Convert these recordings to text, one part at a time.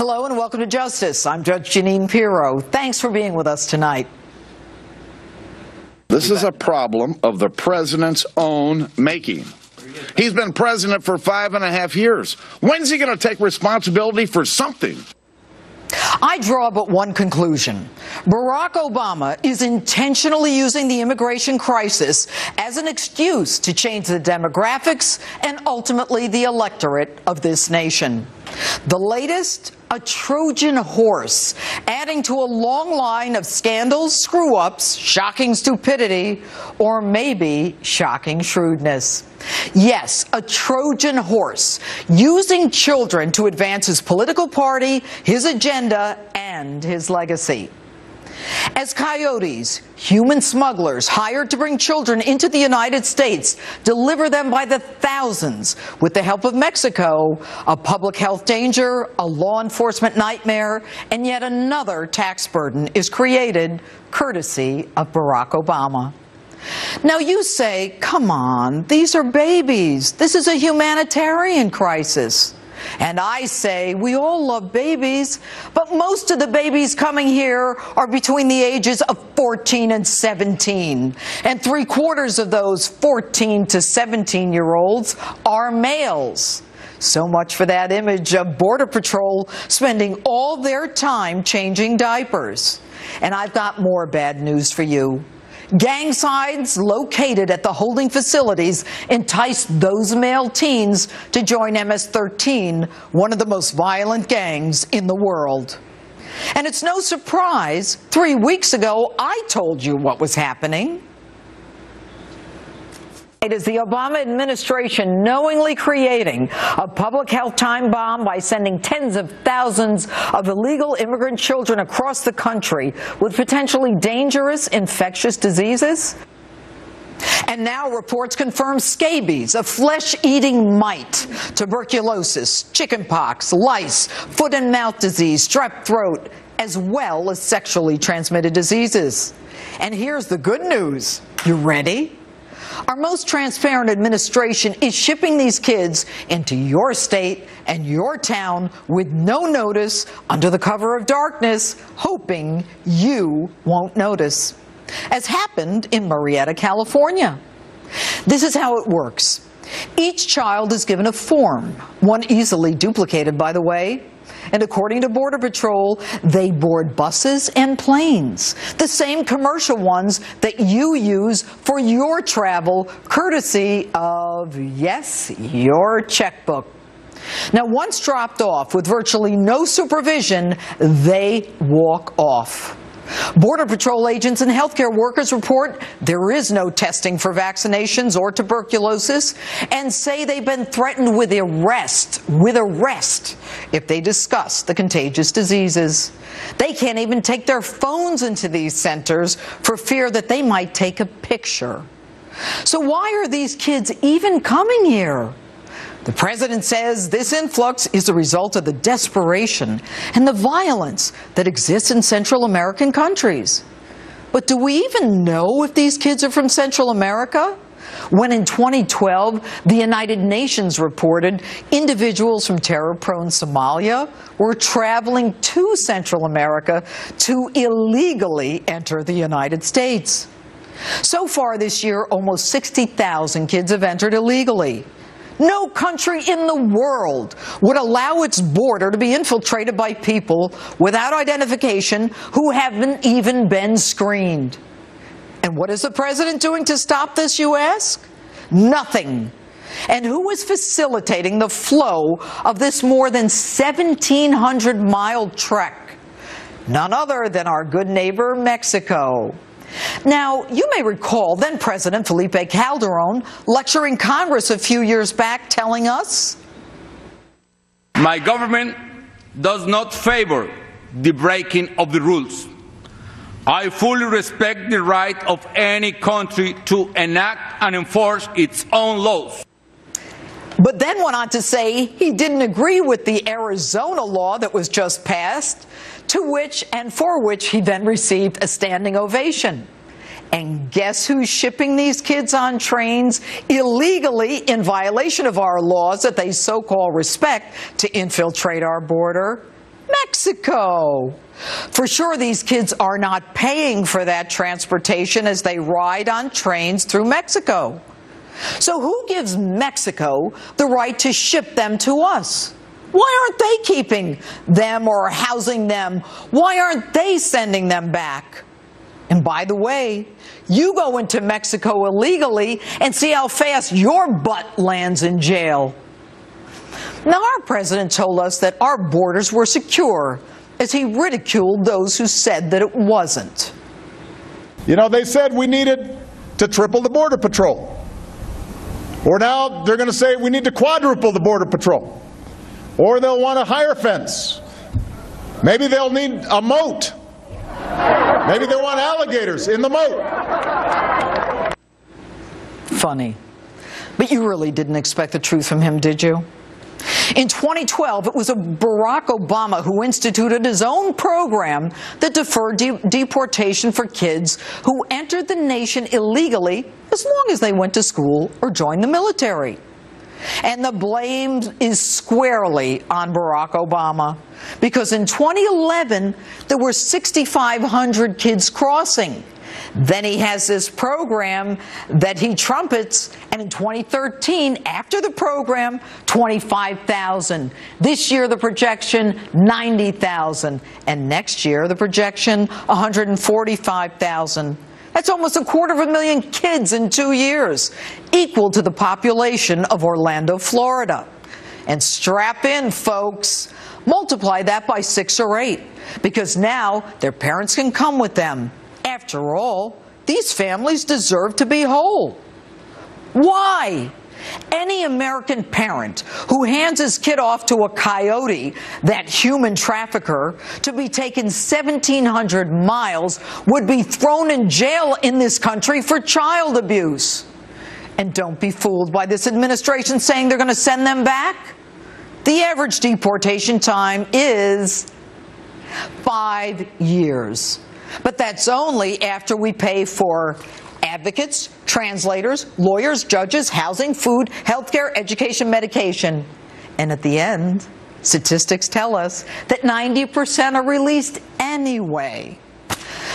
Hello and welcome to Justice. I'm Judge Jeanine Pirro. Thanks for being with us tonight. This is a problem of the president's own making. He's been president for 5.5 years. When's he going to take responsibility for something? I draw but one conclusion. Barack Obama is intentionally using the immigration crisis as an excuse to change the demographics and ultimately the electorate of this nation. The latest, a Trojan horse, adding to a long line of scandals, screw-ups, shocking stupidity, or maybe shocking shrewdness. Yes, a Trojan horse, using children to advance his political party, his agenda, and his legacy. As coyotes, human smugglers hired to bring children into the United States, deliver them by the thousands with the help of Mexico, a public health danger, a law enforcement nightmare, and yet another tax burden is created courtesy of Barack Obama. Now you say, come on, these are babies. This is a humanitarian crisis. And I say, we all love babies, but most of the babies coming here are between the ages of 14 and 17. And 3/4 of those 14 to 17-year-olds are males. So much for that image of Border Patrol spending all their time changing diapers. And I've got more bad news for you. Gang signs located at the holding facilities enticed those male teens to join MS-13, one of the most violent gangs in the world. And it's no surprise, 3 weeks ago, I told you what was happening. It is the Obama administration knowingly creating a public health time bomb by sending tens of thousands of illegal immigrant children across the country with potentially dangerous infectious diseases. And now reports confirm scabies, a flesh-eating mite, tuberculosis, chickenpox, lice, foot and mouth disease, strep throat, as well as sexually transmitted diseases. And here's the good news. You ready? Our most transparent administration is shipping these kids into your state and your town with no notice under the cover of darkness, hoping you won't notice, as happened in Murrieta, California. This is how it works. Each child is given a form, one easily duplicated, by the way. And according to Border Patrol, they board buses and planes, the same commercial ones that you use for your travel, courtesy of, yes, your checkbook. Now, once dropped off with virtually no supervision, they walk off. Border Patrol agents and healthcare workers report there is no testing for vaccinations or tuberculosis and say they've been threatened with arrest if they discuss the contagious diseases. They can't even take their phones into these centers for fear that they might take a picture. So why are these kids even coming here? The president says this influx is a result of the desperation and the violence that exists in Central American countries. But do we even know if these kids are from Central America? When in 2012, the United Nations reported individuals from terror-prone Somalia were traveling to Central America to illegally enter the United States. So far this year, almost 60,000 kids have entered illegally. No country in the world would allow its border to be infiltrated by people without identification who haven't even been screened. And what is the president doing to stop this, you ask? Nothing. And who is facilitating the flow of this more than 1,700-mile trek? None other than our good neighbor, Mexico. Now, you may recall then-President Felipe Calderón lecturing Congress a few years back, telling us, "My government does not favor the breaking of the rules. I fully respect the right of any country to enact and enforce its own laws." But then went on to say he didn't agree with the Arizona law that was just passed, to which and for which he then received a standing ovation. And guess who's shipping these kids on trains illegally in violation of our laws that they so-called respect to infiltrate our border? Mexico. For sure, these kids are not paying for that transportation as they ride on trains through Mexico. So who gives Mexico the right to ship them to us? Why aren't they keeping them or housing them? Why aren't they sending them back? And by the way, you go into Mexico illegally and see how fast your butt lands in jail. Now, our president told us that our borders were secure as he ridiculed those who said that it wasn't. You know, they said we needed to triple the Border Patrol. Or now they're going to say we need to quadruple the Border Patrol. Or they'll want a higher fence. Maybe they'll need a moat. Maybe they want alligators in the moat. Funny. But you really didn't expect the truth from him, did you? In 2012, it was Barack Obama who instituted his own program that deferred deportation for kids who entered the nation illegally as long as they went to school or joined the military. And the blame is squarely on Barack Obama, because in 2011, there were 6,500 kids crossing. Then he has this program that he trumpets, and in 2013, after the program, 25,000. This year, the projection, 90,000. And next year, the projection, 145,000. That's almost 250,000 kids in 2 years, equal to the population of Orlando, Florida. And strap in, folks. Multiply that by 6 or 8, because now their parents can come with them. After all, these families deserve to be whole. Why? Any American parent who hands his kid off to a coyote, that human trafficker, to be taken 1,700 miles would be thrown in jail in this country for child abuse. And don't be fooled by this administration saying they're going to send them back. The average deportation time is 5 years. But that's only after we pay for advocates, translators, lawyers, judges, housing, food, healthcare, education, medication. And at the end, statistics tell us that 90% are released anyway.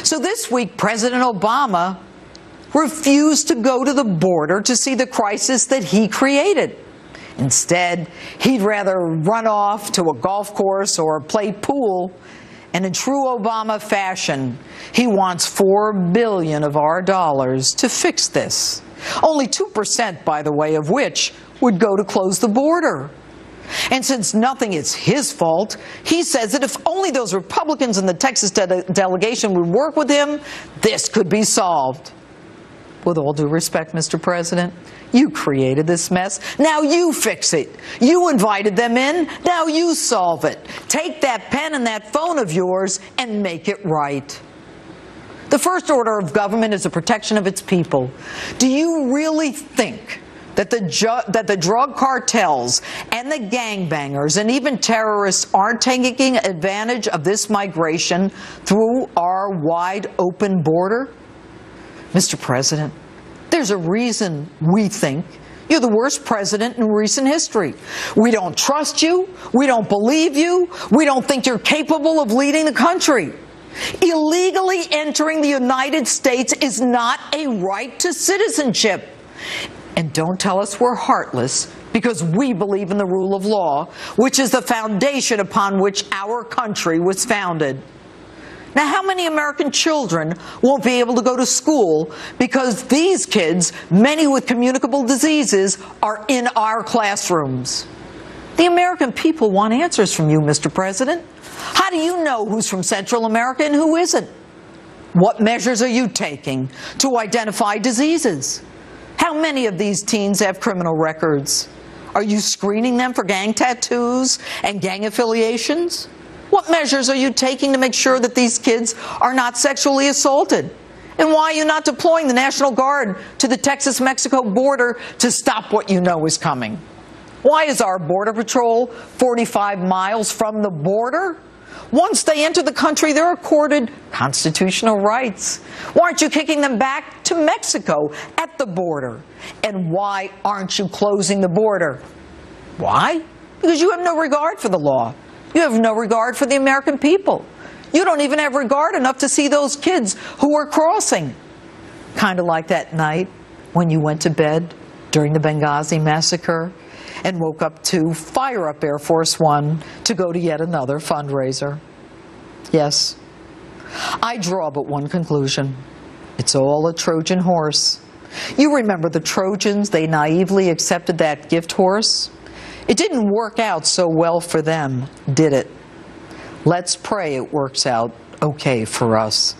So this week, President Obama refused to go to the border to see the crisis that he created. Instead, he'd rather run off to a golf course or play pool. And in true Obama fashion, he wants $4 billion of our dollars to fix this. Only 2%, by the way, of which would go to close the border. And since nothing is his fault, he says that if only those Republicans in the Texas delegation would work with him, this could be solved. With all due respect, Mr. President, you created this mess. Now you fix it. You invited them in. Now you solve it. Take that pen and that phone of yours and make it right. The first order of government is the protection of its people. Do you really think that the drug cartels and the gangbangers and even terrorists aren't taking advantage of this migration through our wide open border? Mr. President, there's a reason we think you're the worst president in recent history. We don't trust you. We don't believe you. We don't think you're capable of leading the country. Illegally entering the United States is not a right to citizenship. And don't tell us we're heartless, because we believe in the rule of law, which is the foundation upon which our country was founded. Now, how many American children won't be able to go to school because these kids, many with communicable diseases, are in our classrooms? The American people want answers from you, Mr. President. How do you know who's from Central America and who isn't? What measures are you taking to identify diseases? How many of these teens have criminal records? Are you screening them for gang tattoos and gang affiliations? What measures are you taking to make sure that these kids are not sexually assaulted? And why are you not deploying the National Guard to the Texas-Mexico border to stop what you know is coming? Why is our Border Patrol 45 miles from the border? Once they enter the country, they're accorded constitutional rights. Why aren't you kicking them back to Mexico at the border? And why aren't you closing the border? Why? Because you have no regard for the law. You have no regard for the American people. You don't even have regard enough to see those kids who were crossing. Kind of like that night when you went to bed during the Benghazi massacre and woke up to fire up Air Force One to go to yet another fundraiser. Yes, I draw but one conclusion. It's all a Trojan horse. You remember the Trojans, they naively accepted that gift horse? It didn't work out so well for them, did it? Let's pray it works out okay for us.